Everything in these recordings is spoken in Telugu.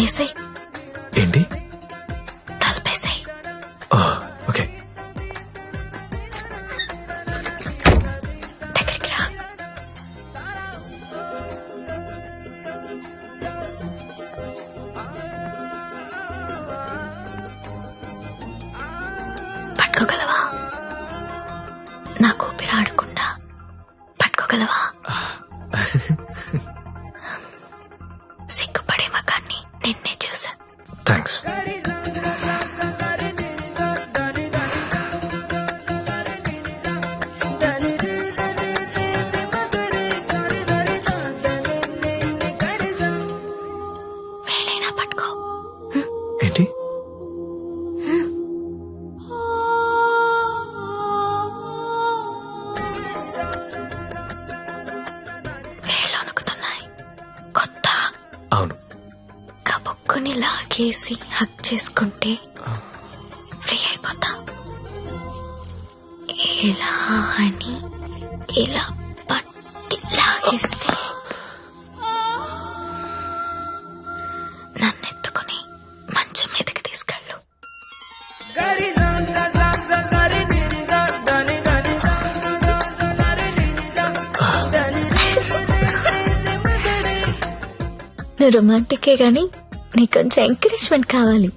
ఏసై. ఏంటి? తలపేసాయి. ఓకే. దగ్గరికి రా. పట్టుకోగలవా? నాకు ఊపిరి ఆడకుండా పట్టుకోగలవా? సిగ్గుపడే మగాన్ని నిన్నే చూసా. థ్యాంక్స్. వేలైనా పట్టుకో. ఏంటి? వేళ్ళు వణుకుతున్నాయి. కొత్త. అవును. కబుక్కుని లాగేసి హక్ చేసుకుంటే ఫ్రీ అయిపోతా. ఇలా అని ఇలా పట్టి లాగేస్తే నన్నెత్తుకుని మంచం మీదకి తీసుకెళ్ళు. నువ్వు రొమాంటికే గాని నీకు కొంచెం ఎంకరేజ్మెంట్ కావాలి.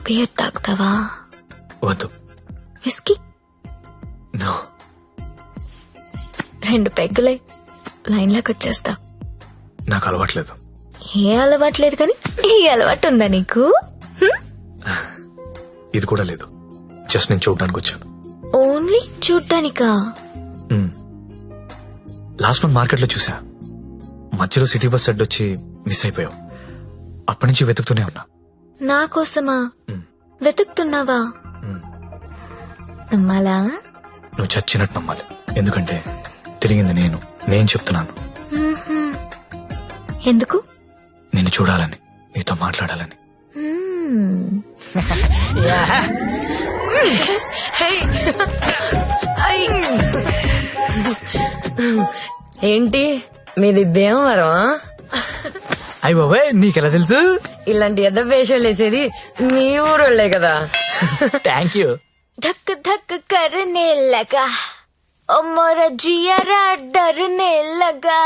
బియర్ తాగుతావా? వద్దు. విస్కీ? నో. 2 పెగ్గులై లైన్లోకి వచ్చేస్తా. నాకు అలవాట్లేదు. ఏ అలవాట్లేదు కానీ ఈ అలవాటు ఉందా నీకు? ఇది కూడా లేదు. జస్ట్ నేను చూడడానికి వచ్చాను. ఓన్లీ చూడ్డానికా? లాస్ట్ మంత్ మార్కెట్లో చూసా. మధ్యలో సిటీ బస్ అడ్డొచ్చి మిస్ అయిపోయావు. అప్పటి నుంచి వెతుకుతూనే ఉన్నా. నా కోసమా వెతుకుతున్నావా? నమ్మాలా? నువ్వు చచ్చినట్టు నమ్మాలి. ఎందుకంటే తిరిగింది నేను చెప్తున్నాను. ఎందుకు? నిన్ను చూడాలని, నీతో మాట్లాడాలని. ఏంటి మీది భీమవరం? అయ్య బాబాయ్, నీకెలా తెలుసు? ఇలాంటి ఎద్ద వేషాలు వేసేది మీ ఊరోళ్లే కదా. Thank you. धक धक करने लगा ओ मोरा जियारा डरने लगा.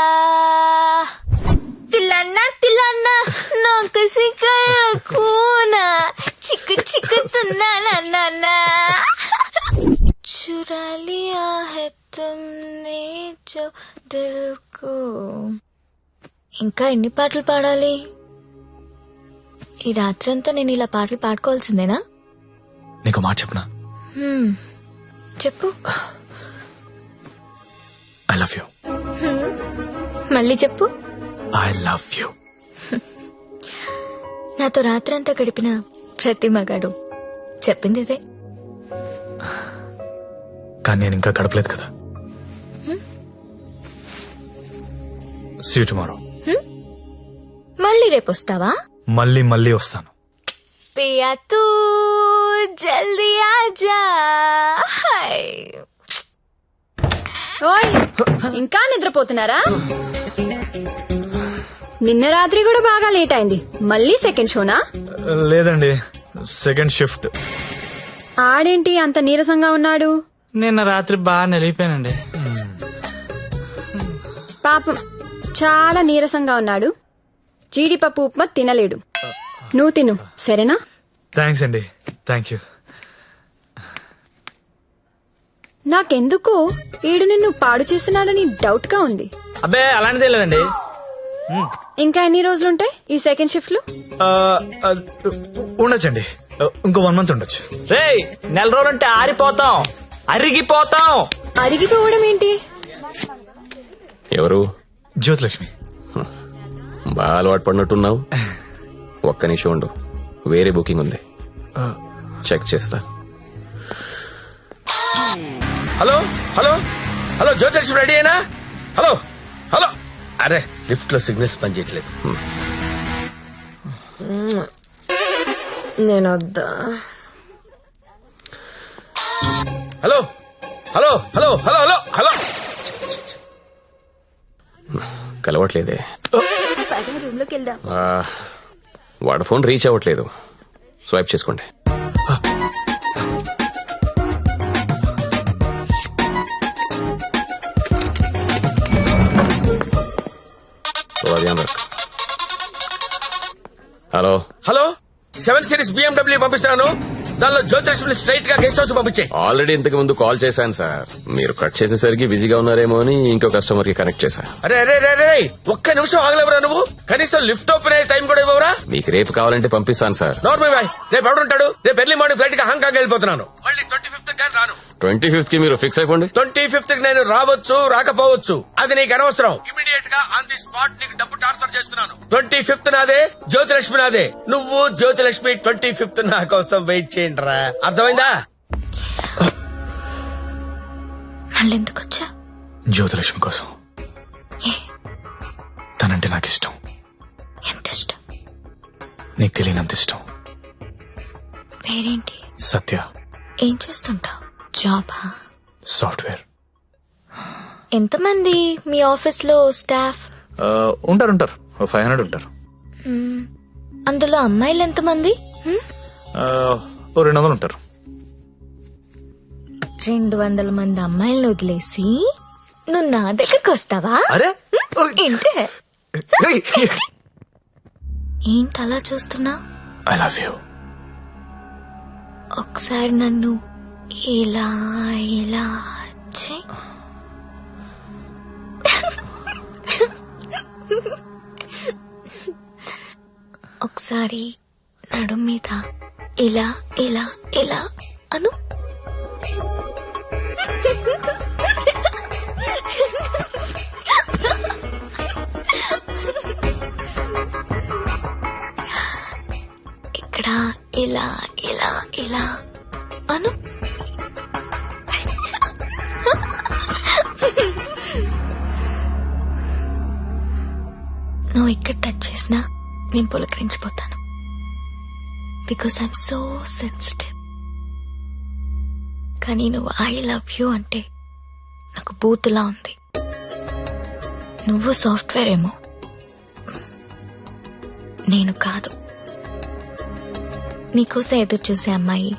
तिलाना तिलाना ना किसी कर खूना चिक चिक तुना ना ना ना चुरा लिया है तुमने जो दिल को. ఇంకా ఎన్ని పాటలు పాడాలి? ఈ రాత్రంతా నేను ఇలా పాటలు పాడుకోవాల్సిందేనా? నీకు మాట చెప్పనా? చెప్పు. I love you. మళ్ళీ చెప్పు. I love you. నాతో రాత్రంతా గడిపిన ప్రతి మగాడు చెప్పింది ఇదే. కానీ నేను ఇంకా గడపలేదు కదా. See you tomorrow. మళ్ళీ రేపు వస్తావా? మళ్ళీ వస్తాను. పియా తూ జల్దీ ఆజా. ఓయ్, ఇంకా నిద్రపోతున్నారా? నిన్న రాత్రి కూడా బాగా లేట్ అయింది. మళ్ళీ సెకండ్ షోనా? లేదండి, సెకండ్ షిఫ్ట్. ఆడేంటి అంత నీరసంగా ఉన్నాడు? నిన్న రాత్రి బాగా నలిగిపోయానండి. పాపం చాలా నీరసంగా ఉన్నాడు. జీడిపప్పు ఉప్మా తినలేడు. నువ్వు తిను సరేనా? థ్యాంక్స్ అండి. Thank you. నాకెందుకో ఈడు నిన్ను పాడు చేస్తున్నాడని డౌట్ గా ఉంది. అబ్బే అలాంటిదే లేదండి. ఇంకా ఎన్ని రోజులుంటాయి ఈ సెకండ్ షిఫ్ట్ లో? ఉండొచ్చండి, ఇంకో 1 month ఉండొచ్చు. రేయ్, 4 రోజులుంటే ఆరిపోతాం, అరిగిపోతాం. అరిగిపోవడం ఏంటి? ఎవరు? జ్యోతిలక్ష్మి. బాగా అలవాటు పడినట్టున్నావు. ఒక్క నిమిషం ఉండు, వేరే బుకింగ్ ఉంది, చెక్ చేస్తా. Hello hello hello, Jyothilakshmi ready అయినా? Hello hello. అరే, లిఫ్ట్ లో సిగ్నల్స్ పనిచేయట్లేదు. నేను వద్దా? Hello hello hello hello hello hello కలవట్లేదే. రూమ్ లోకి వెళ్దాం. వాడి ఫోన్ రీచ్ అవ్వట్లేదు. స్వైప్ చేసుకోండి. హలో హలో 7 సిరీస్ BMW పంపిస్తాను. దానిలో జ్యోతిలక్ష్మి స్ట్రైట్ గా గెస్ట్ హౌస్ పంపించే. ఆల్రెడీ ఇంతకు ముందు కాల్ చేశాను సార్. మీరు కట్ చేసేసరికి బిజీగా ఉన్నారేమో అని ఇంకో కస్టమర్ కి కనెక్ట్ చేశా. అరే అరే అరే అరే ఒక్క నిమిషం ఆగలేవరా నువ్వు? కనీసం లిఫ్ట్ ఓపెన్ అయ్యే టైం కూడా ఇవ్వరా? మీకు రేపు కావాలంటే పంపిస్తాను సార్. నార్మల్ బాయ్, రేపు ఎవడుంటాడు? రేపు ఎర్లీ మార్నింగ్ ఫ్లైట్ గా హాంకాంగ్ వెళ్ళిపోతున్నాను. మళ్ళీ 25th కానీ రాను. 25th కి మీరు ఫిక్స్ అయిపోండి. 25th కి నేను రావచ్చు రాకపోవచ్చు, అది నీకు అనవసరం. ఇమీడియట్ గా ఆన్ ది స్పాట్ నీకు డబ్బు ట్రాన్స్ఫర్ చేస్తున్నాను. 25th నాదే, జ్యోతిలక్ష్మి నాదే. నువ్వు జ్యోతిలక్ష్మి 25th నా కోసం వెయిట్ చేయండి రా. అర్థమైందా? మళ్ళీ ఎందుకు వచ్చా? జ్యోతిలక్ష్మి కోసం. తనంటే నాకు ఇష్టం. ఎంత ఇష్టం? నీకు తెలియనంత ఇష్టం. పేరేంటి? సత్య. ఏం చేస్తుంటావు? జాబా? సాఫ్ట్వేర్. ఎంతమంది మీ ఆఫీస్ లో స్టాఫ్? ఉంటారు 500 ఉంటారు. అందులో అమ్మాయిలు ఎంతమంది? 200 ఉంటారు. 200 మంది అమ్మాయిలను వదిలేసి నువ్వు నా దగ్గరకు వస్తావా? అరే ఏంటే ఏంటి అలా చూస్తున్నా? I love you. ఒకసారి నన్ను ఇలా ఇలా చెయ్. ఒకసారి నడుం మీద ఇలా ఇలా ఇలా అను. ఇక్కడ ఇలా ఇలా ఇలా అను. నువ్వు ఇక్కడ టచ్ చేసినా నేను పులకరించిపోతాను. Because I'm so sensitive. కానీ నువ్వు ఐ లవ్ యూ అంటే నాకు బూతులా ఉంది. నువ్వు సాఫ్ట్వేర్ ఏమో, నేను కాదు. నీకోసం ఎదురు చూసే అమ్మాయి,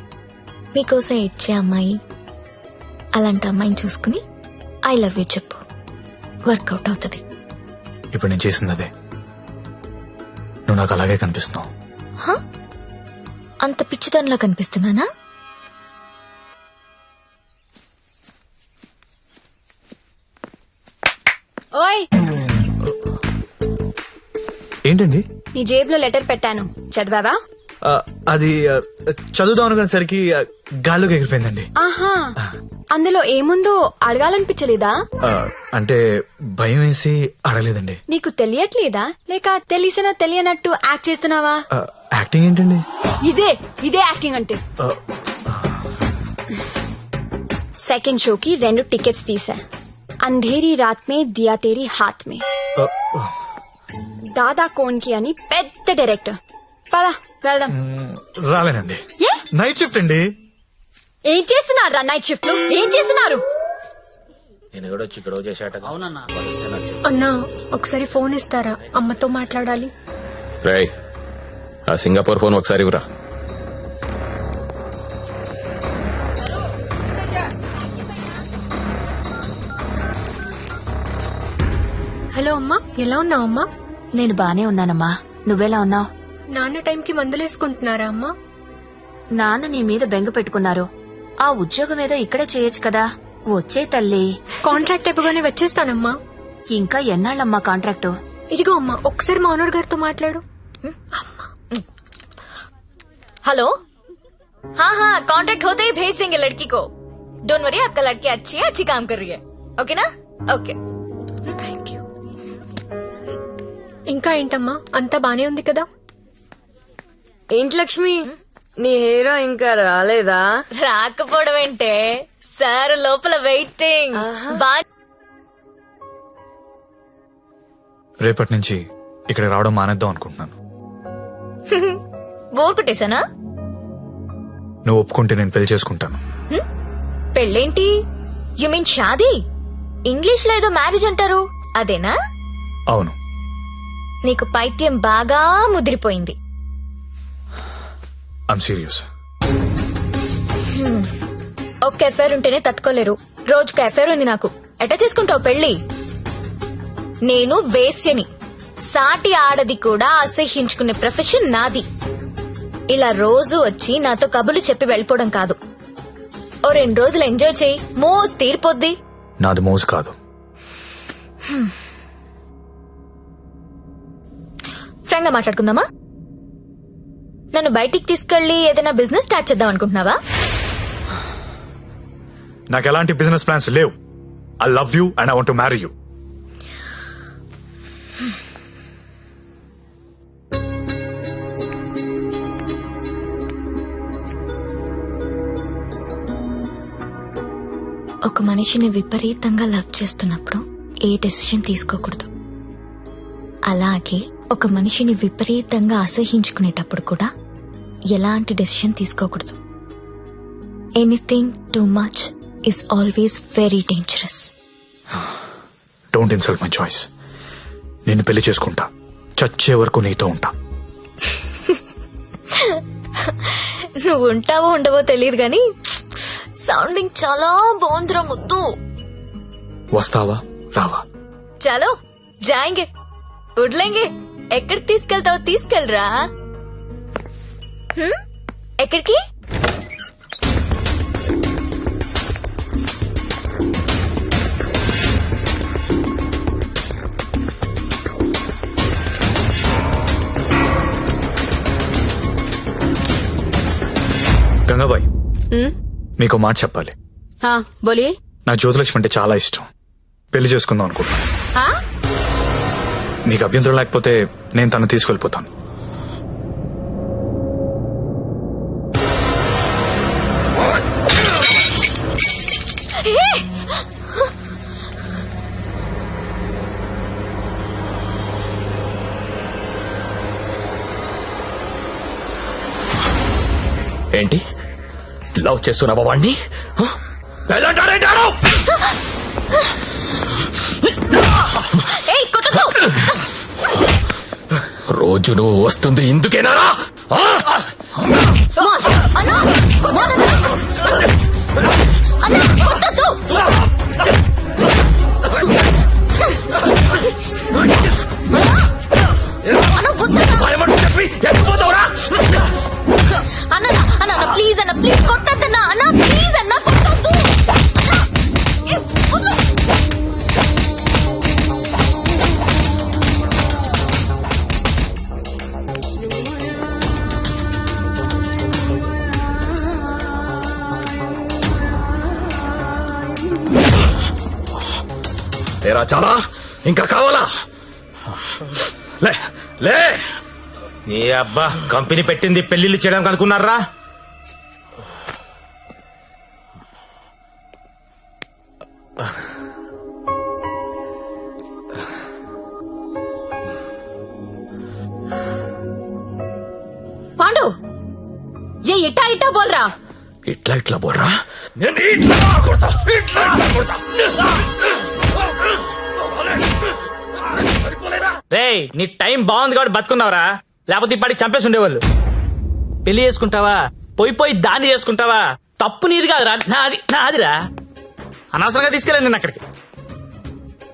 నీకోసం ఇచ్చే అమ్మాయి, అలాంటి అమ్మాయిని చూసుకుని ఐ లవ్ యూ చెప్పు. వర్కౌట్ అవుతుంది. ఇప్పుడు నేను చేసింది అదే. నువ్వు నాకు అలాగే కనిపిస్తున్నావు. అంత పిచ్చితనంలా కనిపిస్తున్నానా? ఓయ్, ఏంటండి? నీ జేబులో లెటర్ పెట్టాను, చదివావా? అది చదువుదాం అనుకునేసరికి గాల్లోకి ఎగిరిపోయిందండి. ఆహా, అందులో ఏముందో అడగాలనిపించలేదా? అంటే భయం వేసి అడగలేదండి. నీకు తెలియట్లేదా, లేక తెలిసినా తెలియనట్టు యాక్ట్ చేస్తున్నావా? యాక్టింగ్ ఏంటండి? ఇదే యాక్టింగ్ అంటే. సెకండ్ షోకి 2 టికెట్స్ తీసా. అంధేరీ రాత్ మే దియా తేరీ హాత్ మే. దాదా కోన్కి అని పెద్ద డైరెక్టర్. పదా వెళ్దాం. రాలేనండి. నైట్ షిఫ్ట్ అండి. ఏం చేస్తున్నారు నైట్ షిఫ్ట్ లో? ఏం చేస్తున్నారు? నేను కూడా వచ్చి ఇక్కడ చేశాట. అన్నా, ఒకసారి ఫోన్ ఇస్తారా? అమ్మతో మాట్లాడాలి. రేయ్, ఆ సింగపూర్ ఫోన్ ఒకసారి ఇవ్వరా. హలో అమ్మా, ఎలా ఉన్నావు అమ్మా? నేను బానే ఉన్నానమ్మా, నువ్వెలా ఉన్నావు? నాన్న టైంకి మందులేసుకుంటున్నారా అమ్మా? నాన్న నీ మీద బెంగ పెట్టుకున్నారు. ఆ ఉద్యోగం ఏదో ఇక్కడే చేయొచ్చు కదా. వచ్చే తల్లి. కాంట్రాక్ట్ అయిపోగానే వచ్చేస్తానమ్మా. ఇంకా ఎన్నాళ్ళమ్మా కాంట్రాక్టు? ఇదిగో అమ్మా, ఒకసారి మా ఓనర్ గారితో మాట్లాడు. हेलो. हाँ कॉन्ट्रैक्ट होते ही भेज देंगे लड़की को. डोंट वरी, आपका लड़की अच्छी काम कर रही है. ओके ना? ओके. Thank you. ఇంకా ఏంటమ్మా, అంతా బానే ఉంది కదా? ఏంటి లక్ష్మి, నీ హీరో ఇంకా రాలేదా? రాకపోవడం ఏంటే సార్, లోపల వెయిటింగ్. రేపటి నుంచి ఇక్కడ రావడం మానేద్దాం అనుకుంటున్నాను. బోర్ కొట్టేశానా? నువ్వు ఒప్పుకుంటే నేను పెళ్లి చేసుకుంటాను. పెళ్ళేంటి? యు మీన్ షాదీ? ఇంగ్లీష్ లో ఏదో మ్యారేజ్ అంటారు, అదేనా? అవును. నీకు పైత్యం బాగా ముదిరిపోయింది. I'm serious. ఒక్క ఎఫైర్ ఉంటేనే తట్టుకోలేరు, రోజుకు ఎఫైర్ ఉంది నాకు. ఎట్లా చేసుకుంటావు పెళ్లి? నేను వేశ్యని, సాటి ఆడది కూడా అసహ్యించుకునే ప్రొఫెషన్ నాది. ఇలా రోజు వచ్చి నాతో కబులు చెప్పి వెళ్ళిపోవడం కాదు. ఓ 2 రోజులు ఎంజాయ్ చేయి, మోస్ తీరిపోద్ది. నాది మోజు కాదు. ఫ్రాంక్ గా మాట్లాడుకుందామా? నన్ను బయటికి తీసుకెళ్లి ఏదైనా బిజినెస్ స్టార్ట్ చేద్దాం అనుకుంటున్నావా? నాకు ఎలాంటి బిజినెస్ ప్లాన్స్ లేవు. I love you and I want to marry you. ఒక మనిషిని విపరీతంగా లవ్ చేస్తున్నప్పుడు ఏ డెసిషన్ తీసుకోకూడదు. అలాగే ఒక మనిషిని విపరీతంగా అసహించుకునేటప్పుడు కూడా ఎలాంటి డెసిషన్ తీసుకోకూడదు. Anything too much is always very dangerous. Don't insult my choice. నేను పెళ్లి చేసుకుంటా, చచ్చే వరకు నీతో ఉంటా. నువ్వు ఉంటావో ఉండవో తెలియదు గాని సౌండింగ్ చాలా బాగుందిరా ముద్దు. వస్తావా రావా? చలో జాయింగే, ఉడ్లేంగే. ఎక్కడికి తీసుకెళ్తావో తీసుకెళ్ళరా. ఎక్కడికి? గంగాబాయ్, మీకు మాట చెప్పాలి. బోలియే. నా జ్యోతిలక్ష్మి అంటే చాలా ఇష్టం. పెళ్లి చేసుకుందాం అనుకుంటున్నా. మీకు అభ్యంతరం లేకపోతే నేను తను తీసుకెళ్లిపోతాను. ఏంటి లవ్ చేస్తున్నావా వాణ్ణి? రోజు నువ్వు వస్తుంది ఇందుకేనా? అన్న ప్లీజ్ అన్న, ప్లీజ్ కొట్టద్దన్నా అన్న, ప్లీజ్ అన్న కొట్టద్దు. ఏరా చాలా ఇంకా కావాలా? లే లే. ఏ అబ్బా, కంపెనీ పెట్టింది పెళ్లిళ్ళు చేయడానికి అనుకున్నారా? పాండు ఏ ఇట్టా ఇట్టా బోల్రా. ఇట్లా ఇట్లా బోర్రా. నేను ఇట్లా కొడతా, ఇట్లా కొడతా. రేయ్, నీ టైం బాగుంది కాబట్టి బతుకున్నావురా, లేకపోతే ఇప్పటికి చంపేసి ఉండేవాళ్ళు. పెళ్లి చేసుకుంటావా, పోయి దాన్ని చేసుకుంటావా? తప్పు నీది కాదురా, నాదిరా. అనవసరంగా తీసుకెళ్ళాను నేను అక్కడికి.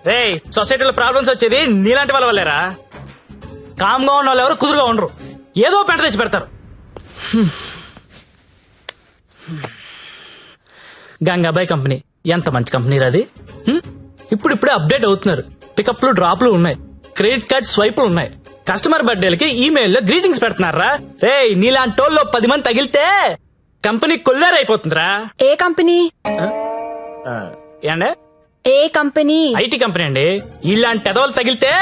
రేయ్, సొసైటీలో ప్రాబ్లమ్స్ వచ్చేది నీలాంటి వాళ్ళ వల్లేరా. కామ్గా ఉన్న వాళ్ళు ఎవరు కుదురుగా ఉండరు, ఏదో పెంట తెచ్చి పెడతారు. గంగాబాయ్ కంపెనీ ఎంత మంచి కంపెనీ రాది. ఇప్పుడిప్పుడే అప్డేట్ అవుతున్నారు. పికప్లు డ్రాప్లు ఉన్నాయి, క్రెడిట్ కార్డ్ స్వైపులు ఉన్నాయి. కస్టమర్ బర్త్డేలకి ఈమెయిల్లో గ్రీటింగ్స్ పెడుతున్నారా. రే, నీలాంటి టోల్లో 10 మంది తగిలితే కంపెనీ కొల్లేరైపోతుందిరా. ఏ కంపెనీ? ఏండే? ఏ కంపెనీ? ఐటీ కంపెనీ అండి. ఇలాంటి ఎదవలు తగిలితే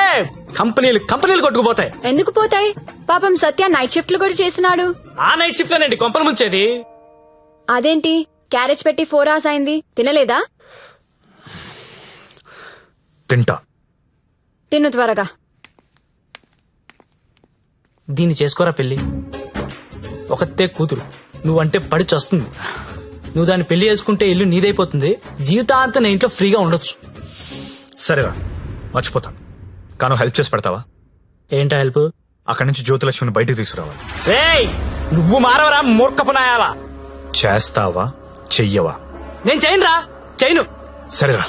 కంపెనీలు కొట్టుకుపోతాయి. ఎందుకు పోతాయి? పాపం సత్య నైట్ షిఫ్ట్లు కూడా చేస్తున్నాడు. ఆ నైట్ షిఫ్ట్ లోనండి కొంపలు ముంచేది. అదేంటి క్యారేజ్ పెట్టి 4 hours అయింది, తినలేదా? తింటా. తిను త్వరగా. దీన్ని చేసుకోరా పెళ్లి. ఒకతే కూతురు, నువ్వంటే పడి చస్తుంది. నువ్వు దాన్ని పెళ్లి చేసుకుంటే ఇల్లు నీదైపోతుంది, జీవితాంతం నేను ఇంట్లో ఫ్రీగా ఉండొచ్చు. సరేరా మర్చిపోతాను, కానీ హెల్ప్ చేసి పెడతావా? ఏంటా హెల్ప్? అక్కడి నుంచి జ్యోతిలక్ష్మిని బయటికి తీసుకురావాలి. రేయ్ నువ్వు మారవరా మూర్ఖపు నాయాలా. చేస్తావా చెయ్యవా? నేను చేయను రా, చేయను. సరేరా